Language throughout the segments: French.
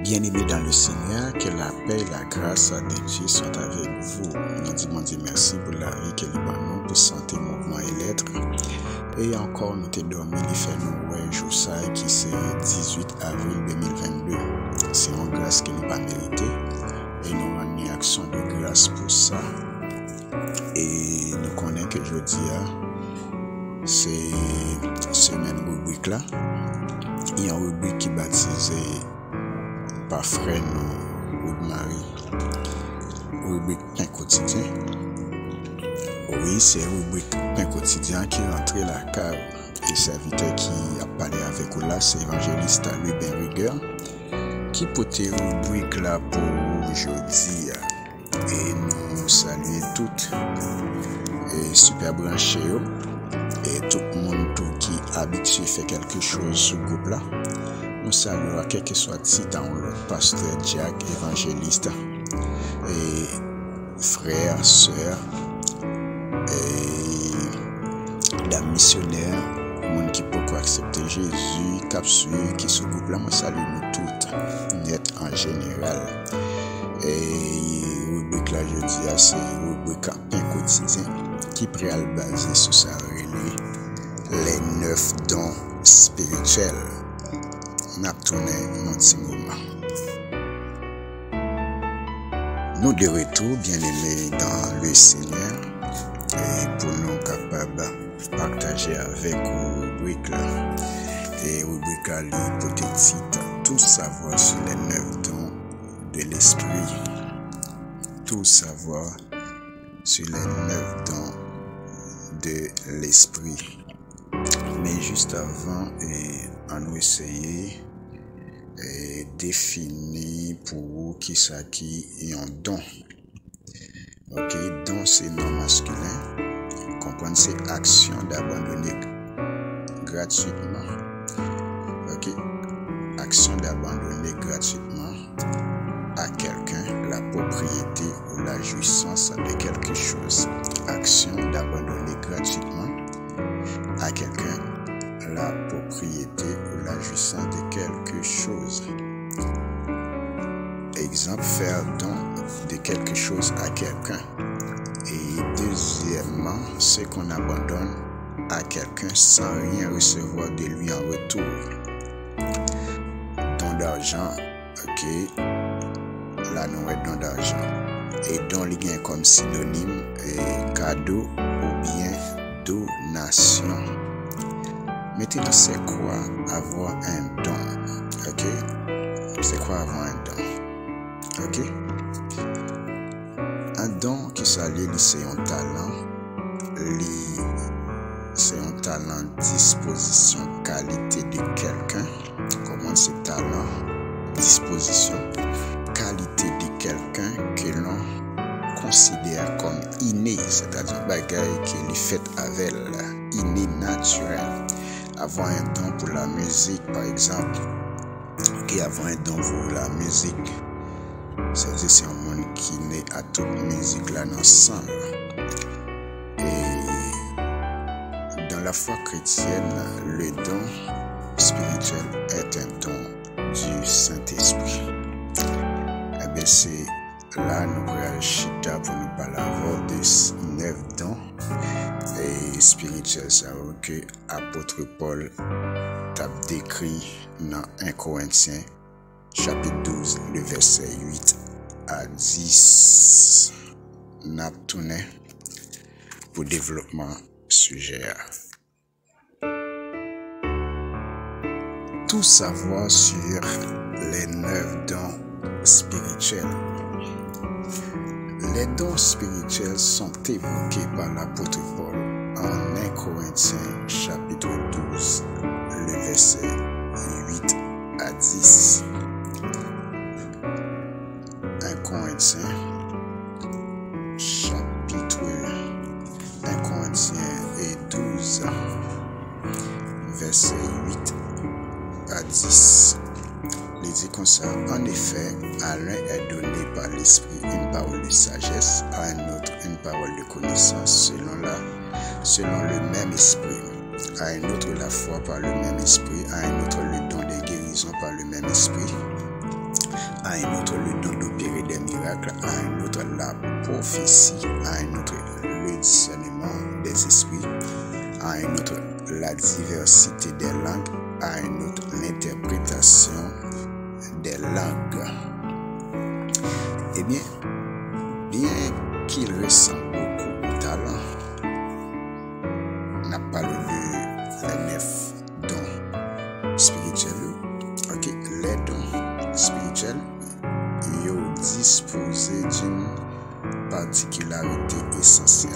Bien-aimés dans le Seigneur, que la paix et la grâce de Dieu soient avec vous. Nous disons merci pour la vie que nous pour santé, mouvement et lettres. Et encore, nous te dormi, il fait nous, ouais, jour ça, qui c'est 18 avril 2022. C'est une grâce que nous pas mérité. Et nous avons une action de grâce pour ça. Et nous connaissons que jeudi, c'est semaine rubrique là. Il y a une rubrique qui est baptisée par frère nous, Marie, rubrique pain quotidien. Oui, c'est une rubrique pain quotidien qui est rentré la cave. Et serviteur qui a parlé avec nous là, c'est évangéliste Louis Benrigueur, qui portait une rubrique là pour aujourd'hui. Et nous saluons toutes et super branchés et tout le monde qui habitué fait quelque chose sur le groupe là. Nous saluons à quel que soit le titre, le pasteur Jack, évangéliste, et frères, sœurs, et la missionnaire, monde qui peut accepter Jésus, capsule qui se groupe là. Nous saluons nous toutes, net en général. Et rubrique là, je dis, c'est rubrique un quotidien qui pourrait être basé sur ça, les 9 dons spirituels. N'a tourné mon petit moment. Nous de retour, bien-aimés dans le Seigneur, et pour nous capables de partager avec vous rubrique là, et rubrique à l'hypothétique, tout savoir sur les 9 dons de l'esprit. Tout savoir sur les 9 dons de l'esprit. Mais juste avant, on va essayer de définir pour vous qui ça qui est un don. Ok, don c'est non masculin. Comprendre c'est action d'abandonner gratuitement. Ok, action d'abandonner gratuitement à quelqu'un la propriété ou la jouissance de quelque chose. Action d'abandonner gratuitement à quelqu'un la propriété ou la jouissance de quelque chose. Exemple, faire don de quelque chose à quelqu'un. Et deuxièmement, c'est qu'on abandonne à quelqu'un sans rien recevoir de lui en retour. Don d'argent, ok, là nous est don d'argent. Et don li gen comme synonyme cadeau ou bien donation. Maintenant, c'est quoi avoir un don? Ok? C'est quoi avoir un don? Ok? Un don qui s'allie, c'est un talent. C'est un talent, disposition, qualité de quelqu'un. Comment c'est talent, disposition, qualité de quelqu'un que l'on considère comme inné, c'est-à-dire bagaille qui est fait avec inné naturel. Avoir un don pour la musique, par exemple, qui avoir un don pour la musique, c'est-à-dire c'est un monde qui naît à toute musique là ensemble. Et dans la foi chrétienne, le don spirituel est un don du Saint-Esprit. Et bien c'est là nous allons chita pour nous parler de 9 dons et spirituels, ça que apôtre Paul t'a décrit dans 1 Corinthiens chapitre 12 le verset 8 à 10. N'a tourné pour développement sujet. Tout savoir sur les 9 dons spirituels. Les dons spirituels sont évoqués par l'apôtre Paul en 1 Corinthiens chapitre 12, le verset 8 à 10. 1 Corinthiens chapitre 1 Corinthiens et 12, verset 8 à 10. Il dit comme ça: en effet, à l'un est donné par l'esprit une parole de sagesse, à un autre une parole de connaissance selon le même esprit, à un autre la foi par le même esprit, à un autre le don de guérison par le même esprit, à un autre le don d'opérer des miracles, à un autre la prophétie, à un autre le discernement des esprits, à un autre la diversité des langues, à un autre l'interprétation des langues. Eh bien qu'il ressemble beaucoup au talent, n'a pas les 9 dons spirituels. Ok, les dons spirituels, ils sont disposés d'une particularité essentielle.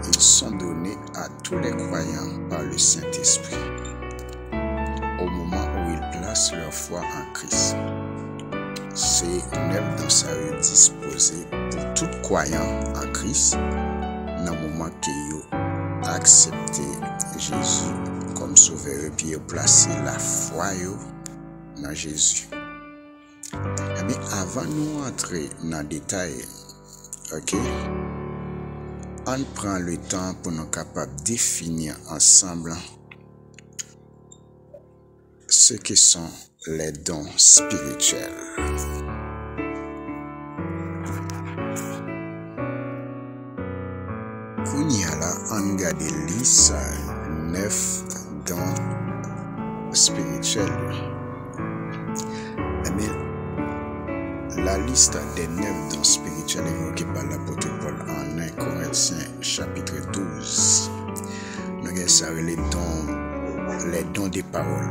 Ils sont donnés à tous les croyants par le Saint-Esprit au moment où ils placent leur foi en Christ. Ces 9 dons sont disposés pour tout croyant en Christ dans le moment qu'ils ont accepté Jésus comme sauveur et puis placé la foi dans Jésus. Eh bien, avant de entrer dans le détail, ok, on prend le temps pour nous capables de définir ensemble ce que sont les dons spirituels. Kounyala, on garde liste 9 dons spirituels. Mais la liste des 9 dons spirituels évoqués par l'apôtre Paul en 1 Corinthiens chapitre 12. Nous avons les dons des paroles.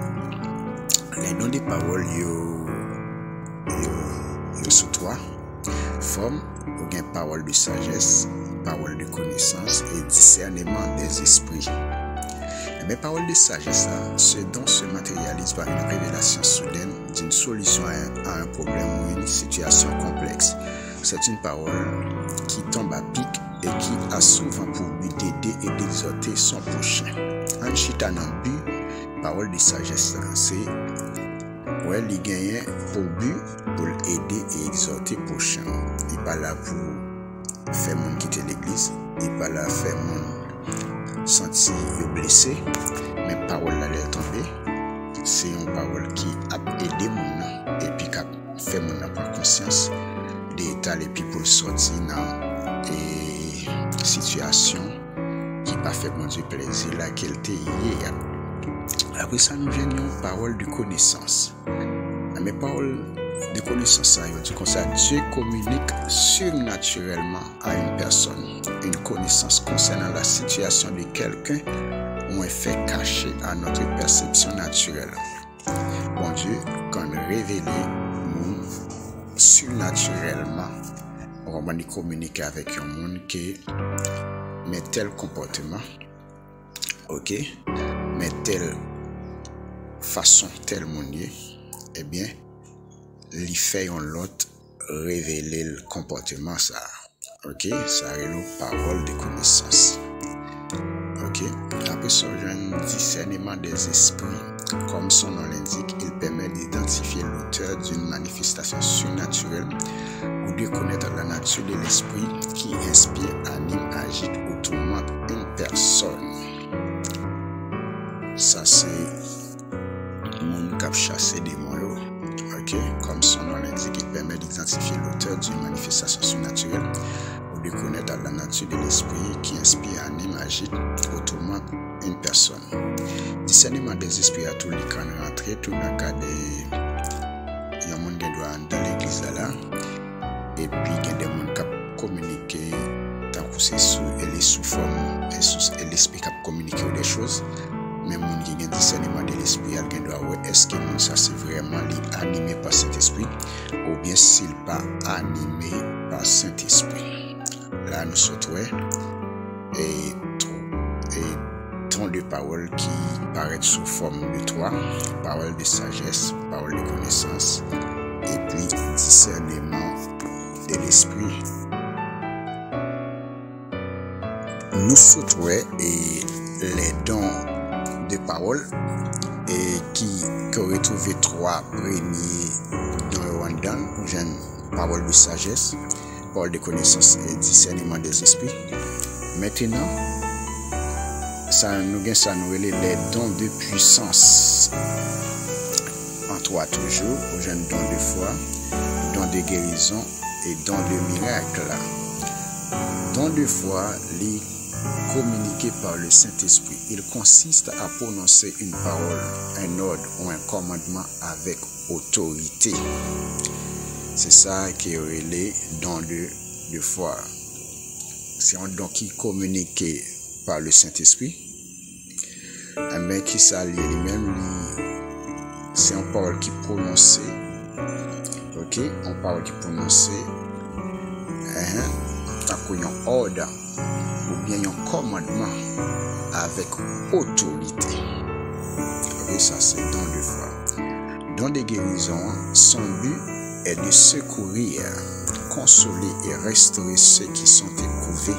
Les dons des paroles, sous 3 formes, ou bien parole de sagesse, parole de connaissance et discernement des esprits. Mais parole de sagesse, ce don se matérialise par une révélation soudaine d'une solution à un problème ou une situation complexe. C'est une parole qui tombe à pic et qui a souvent pour but d'aider et d'exhorter son prochain. En chita dans le but, parole de sagesse, c'est il gagne pour but pour aider et exhorter le prochain. Il n'est pas là pour faire mon quitter l'église, il n'est pas là pour faire mon sentir blessé, mais parole là est tombée. C'est une parole qui a aidé mon et puis qui a fait mon prendre conscience d'état et puis pour sortir dans des situations qui pas fait mon Dieu plaisir là qu'elle était hier. Après ça nous vient une parole de connaissance. Mais parole de connaissance, ça veut dire comme ça, Dieu communique surnaturellement à une personne une connaissance concernant la situation de quelqu'un ou un fait caché à notre perception naturelle. Bon Dieu, quand nous révélons surnaturellement, on va communiquer avec un monde qui met tel comportement, ok, mais telle façon, tel monde, eh bien, il fait un l'autre révéler le comportement ça. Ok, ça est une parole de connaissance. Ok, après ça, un discernement des esprits, comme son nom l'indique, il permet d'identifier l'auteur d'une manifestation surnaturelle ou de connaître la nature de l'esprit qui inspire, anime, agite ou tourmente une personne. Ça c'est mon cap chassé des mots. Ok, comme son nom l'indique, il permet d'identifier l'auteur d'une manifestation surnaturelle ou de connaître la nature de l'esprit qui inspire, anime, agite ou tourmente une personne. Discernement des esprits à tous les cas rentrés, tout dans le cas de il y a monde qui doit dans l'église là, et puis il y a des gens qui communiquent tant que c'est sous et sous forme et l'esprit qui communique des choses. Mais mon qui a discernement de l'esprit, il doit voir est-ce que ça c'est vraiment animé par Saint-Esprit ou bien s'il pas animé par Saint-Esprit. Là nous sommes et ton de paroles qui paraît sous forme de 3, parole de sagesse, parole de connaissance et puis discernement de l'esprit. Nous sommes et les dons de paroles et qui retrouvé 3 premiers dans le Rwanda, parole de sagesse, parole de connaissance et discernement des esprits. Maintenant, ça nous les dons de puissance. En 3 toujours, au jeune don de foi, don de guérison et don de miracle. Don de foi, les communiqué par le Saint-Esprit. Il consiste à prononcer une parole, un ordre ou un commandement avec autorité. C'est ça qui est relé don de foi. C'est un don qui est communiqué par le Saint-Esprit. Mais qui s'allie lui-même, c'est une parole qui est prononcée. Ok? Une parole qui est prononcée. Un ordre ou bien un commandement avec autorité. Ok, ça c'est don de foi. Don de guérison, son but est de secourir, consoler et restaurer ceux qui sont éprouvés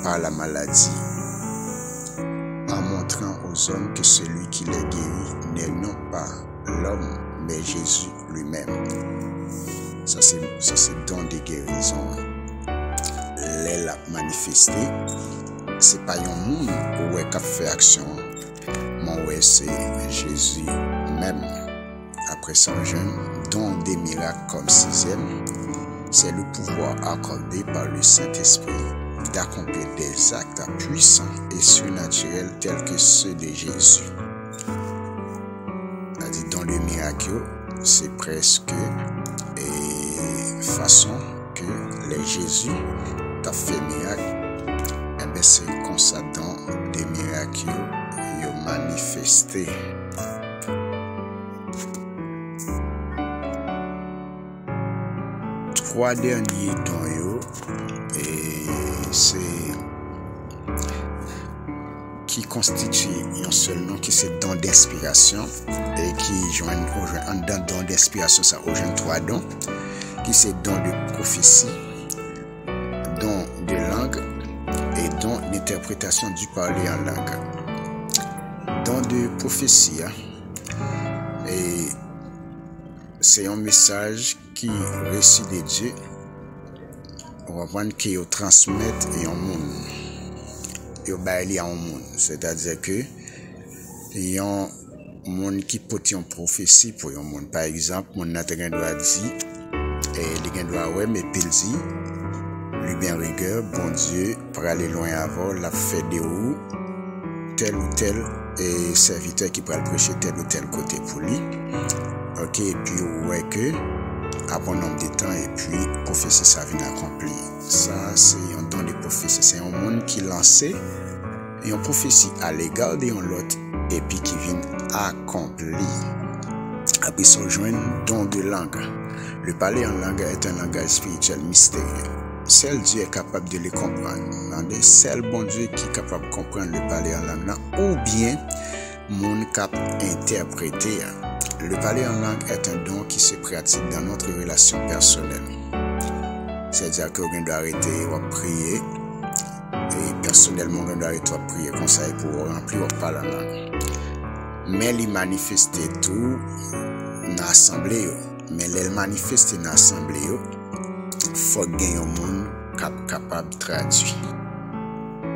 par la maladie, en montrant aux hommes que celui qui les guérit n'est non pas l'homme, mais Jésus lui-même. Ça c'est don de guérison. Les la manifesté, c'est pas un monde où est qu'a fait action, mais ouais c'est Jésus même. Après son jeûne, don des miracles comme 6e, c'est le pouvoir accordé par le Saint-Esprit d'accomplir des actes puissants et surnaturels tels que ceux de Jésus. C'est-à-dire dans le miracle, c'est presque façon que les Jésus t'a fait miracle. Et bien c'est comme ça dans des miracles ils manifesté. Trois derniers dons et c'est qui constitue un seul nom qui c'est don d'inspiration et qui joignent un don d'inspiration ça rejoint 3 dons qui c'est don de prophétie, don de langue et don d'interprétation du parler en langue. Don de prophétie et c'est un message qui récit de Dieu, on va voir qu'il transmet et un monde, il baille à un monde, c'est-à-dire que il y a un monde qui porte une prophétie pour un monde. Par exemple, mon natin doit dire et les doit ouais mais pile dit lui bien rigueur, bon Dieu pour aller loin avant la fait de où tel ou tel et serviteur qui pourra prêcher tel ou tel côté pour lui. Ok, et puis ouais que à bon nombre de temps et puis prophétie ça vient accomplir. Ça c'est un don de prophétie, c'est un monde qui lancé et une prophétie à l'égard de l'autre et puis qui vient accomplir. Après ça rejoint don de langue. Le parler en langue est un langage spirituel mystérieux. Seul Dieu est capable de le comprendre. Seul bon Dieu qui est capable de comprendre le parler en langue ou bien mon cap interpréter. Le parler en langue est un don qui se pratique dans notre relation personnelle. C'est-à-dire qu'on doit arrêter ou prier et personnellement on doit arrêter ou prier comme ça pour remplir ou parler en langue. Mais il manifeste tout dans l'assemblée. Mais les manifester dans l'assemblée, il faut gagner un monde capable de traduire.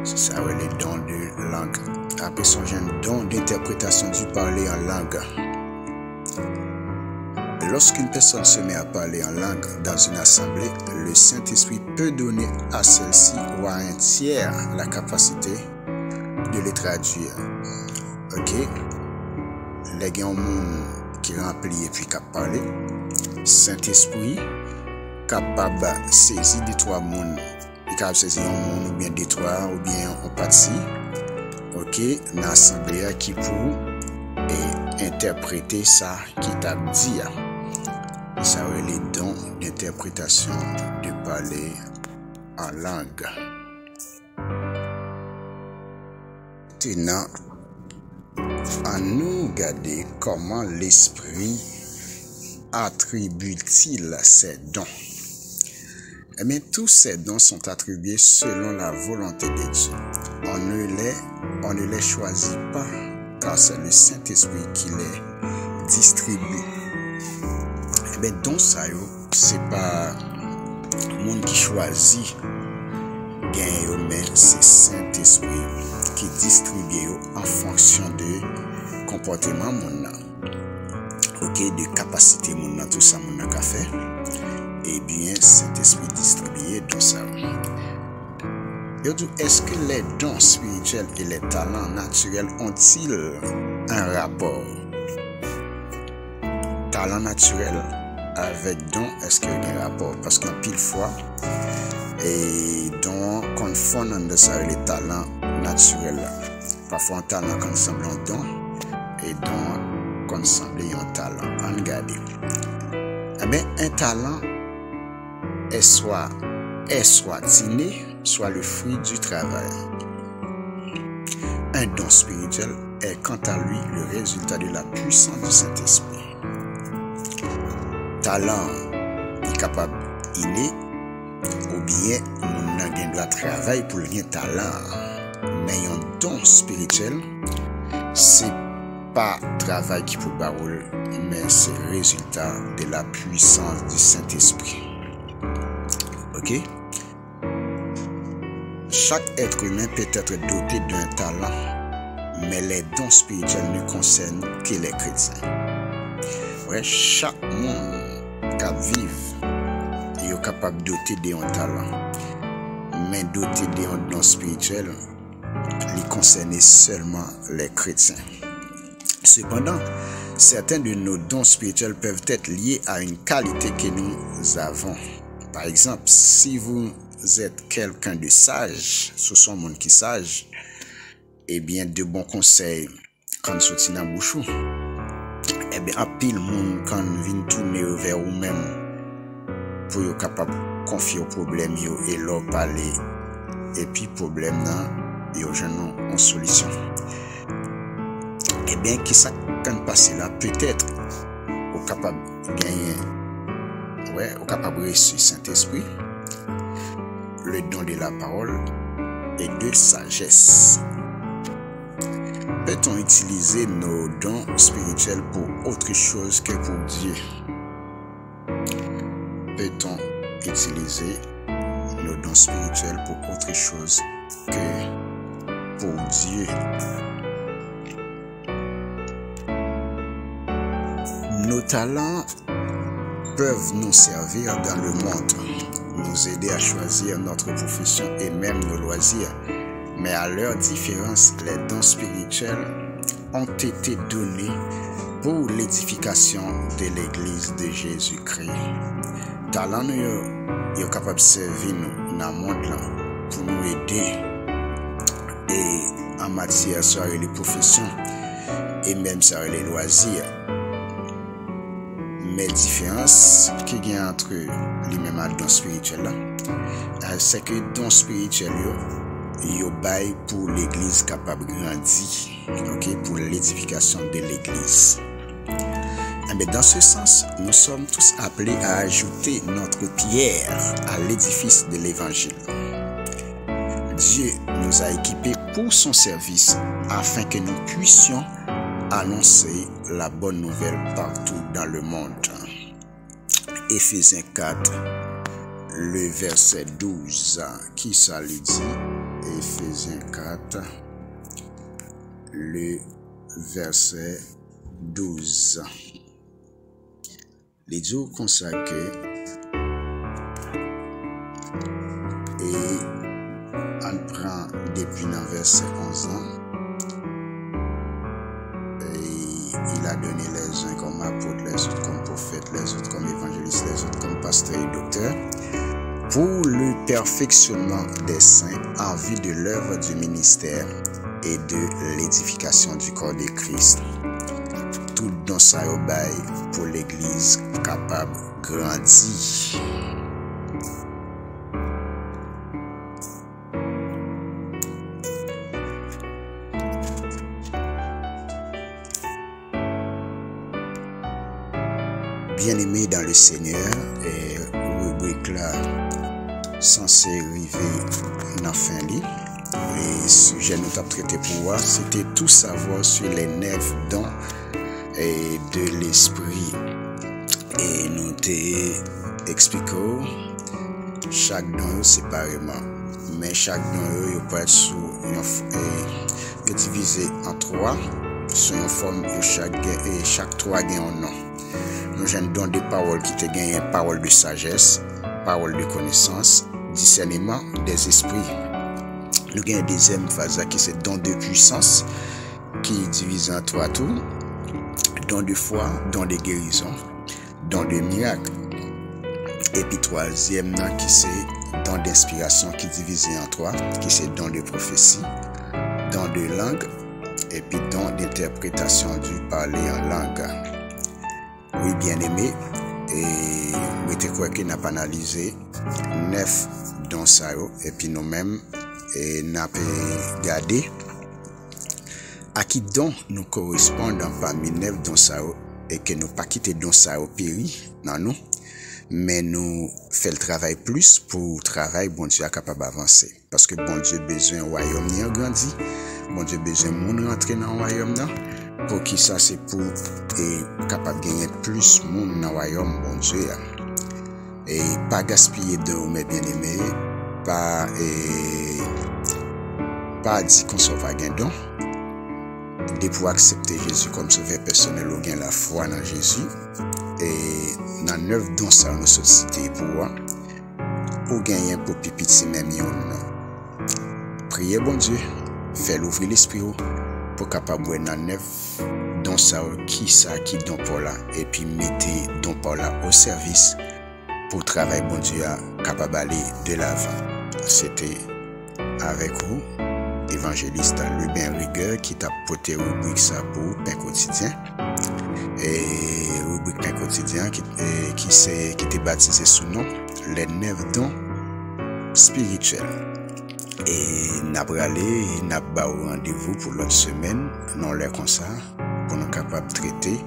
C'est ça, les dons de langue. Après son jeune don d'interprétation du parler en langue. Lorsqu'une personne se met à parler en langue dans une assemblée, le Saint-Esprit peut donner à celle-ci ou à un tiers la capacité de les traduire. Ok? Les gens qui remplit et puis qui parle. Saint-Esprit capable de saisir des 3 mondes. Il capable de saisir un monde ou bien des 3 ou bien un parti. Ok? Dans l'assemblée qui pour interpréter ça qui t'a dit. Ça va les dons d'interprétation de parler en langue. Maintenant, à nous regarder comment l'esprit attribue-t-il ces dons. Eh bien, tous ces dons sont attribués selon la volonté de Dieu. On ne les choisit pas car c'est le Saint-Esprit qui les distribue. Eh bien, donc ça, c'est pas le monde qui choisit gagne, mais c'est Saint-Esprit qui distribue en fonction de comportement mon. Ok, de capacité dans tout ça mon a fait. Et bien Saint-Esprit distribué dans ça. Est-ce que les dons spirituels et les talents naturels ont-ils un rapport? Talent naturel avec don, est-ce qu'il y a un rapport? Parce qu'en pile fois, et don confondent de ça les talents naturels. Parfois un talent qu'on semble un don et don qu'on semble un talent. En regardez. Eh bien, un talent est soit inné, soit le fruit du travail. Un don spirituel est quant à lui le résultat de la puissance du Saint-Esprit. Talent est capable inné ou bien on doit travailler pour le talent. Mais un don spirituel, c'est pas travail qui peut barouler, mais c'est le résultat de la puissance du Saint-Esprit. Ok? Chaque être humain peut être doté d'un talent, mais les dons spirituels ne concernent que les chrétiens. Ouais, chaque monde qui vit est capable de doter d'un talent, mais doté d'un don spirituel, il concerne seulement les chrétiens. Cependant, certains de nos dons spirituels peuvent être liés à une qualité que nous avons. Par exemple, si vous êtes quelqu'un de sage, ce sont monde qui sage, et bien de bons conseils quand sorti dans bouchou. Eh bien, à pile monde quand vient tourner vers vous-même pour être capable de confier au problème et leur parler, et puis problème là, et aux jeunes en solution. Eh bien, qui ça quand passer là, peut-être au capable de gagner, au capable de réussir Saint-Esprit, le don de la parole et de sagesse. Peut-on utiliser nos dons spirituels pour autre chose que pour Dieu? Peut-on utiliser nos dons spirituels pour autre chose que pour Dieu? Nos talents peuvent nous servir dans le monde, nous aider à choisir notre profession et même nos loisirs. Mais à leur différence, les dons spirituels ont été donnés pour l'édification de l'Église de Jésus-Christ. Talent nous est capable de servir nous dans le monde pour nous aider et en matière sur les professions et même sur les loisirs. Mais la différence qu'il y a entre les mêmes dons spirituels, c'est que les dons spirituels yo bail pour l'église capable de grandir, ok, pour l'édification de l'église. Mais dans ce sens, nous sommes tous appelés à ajouter notre pierre à l'édifice de l'évangile. Dieu nous a équipés pour son service afin que nous puissions annoncer la bonne nouvelle partout dans le monde. Éphésiens 4, le verset 12, qui ça lui dit? Éphésiens 4, le verset 12. Les jours consacrés et on prend depuis le verset 11 ans et il a donné les uns comme apôtres, les autres comme prophètes, les autres comme évangélistes, les autres comme pasteurs et docteurs, pour le perfectionnement des saints en vue de l'œuvre du ministère et de l'édification du corps de Christ. Tout dans sa bail pour l'église capable de grandir. Bien-aimés dans le Seigneur, et rubrique là censé arriver dans la fin li. Et sujet nous avons traité pour voir, c'était tout savoir sur les 9 dons et de l'esprit. Et nous t'ai expliqué chaque don séparément. Mais chaque don il peut être sous divisé en 3 sur une forme de chaque 3 gagne un nom. nous avons don de parole qui te gagne, parole de sagesse, parole de connaissance, discernement des esprits. Nous avons une deuxième phase qui c'est don de puissance, qui est divisé en trois tours. Don de foi, don de guérison, don de miracle. Et puis troisième qui c'est don d'inspiration qui est divisé en trois, qui c'est don de prophétie, don de langue et puis don d'interprétation du parler en langue. Oui, bien aimé, et mettez quoi que n'a pas analysé 9 dons ça et puis nous-mêmes et n'a pas regardé à qui don nous correspondent parmi 9 dons ça et que nous pas quitter dons ça au péri dans nous, mais nous fait le travail plus pour travail bon Dieu est capable d'avancer parce que bon Dieu besoin royaume ni grandi, bon Dieu besoin monde rentrer dans royaume là pour qui ça c'est pour et capable gagner plus monde dans royaume bon Dieu et pas gaspiller de mes bien-aimés, pas dire qu'on sauve un don de pour accepter Jésus comme sauveur personnel ou gain la foi dans Jésus et dans 9 dons ça nous société pour gagner pour pipiti même yon. Priez bon Dieu, fait l'ouvrir l'esprit pour capable dans 9 dons ça qui don pour là et puis mettez don pour là au service pour travailler bon Dieu capable d'aller de l'avant. C'était avec vous évangéliste Ruben Rigueur qui t'a porté rubrique ça pour pain quotidien et rubrique pain quotidien qui était baptisé sous nom les 9 dons spirituels et n'a bralé n'a ba rendez-vous pour l'autre semaine non l'air comme ça pour nous capable traiter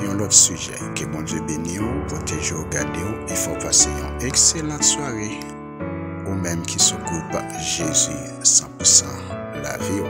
un autre sujet. Que bon Dieu bénisse vous, protège vous, garde vous, il faut passer une excellente soirée ou même qui s'occupe Jésus 100% la vie.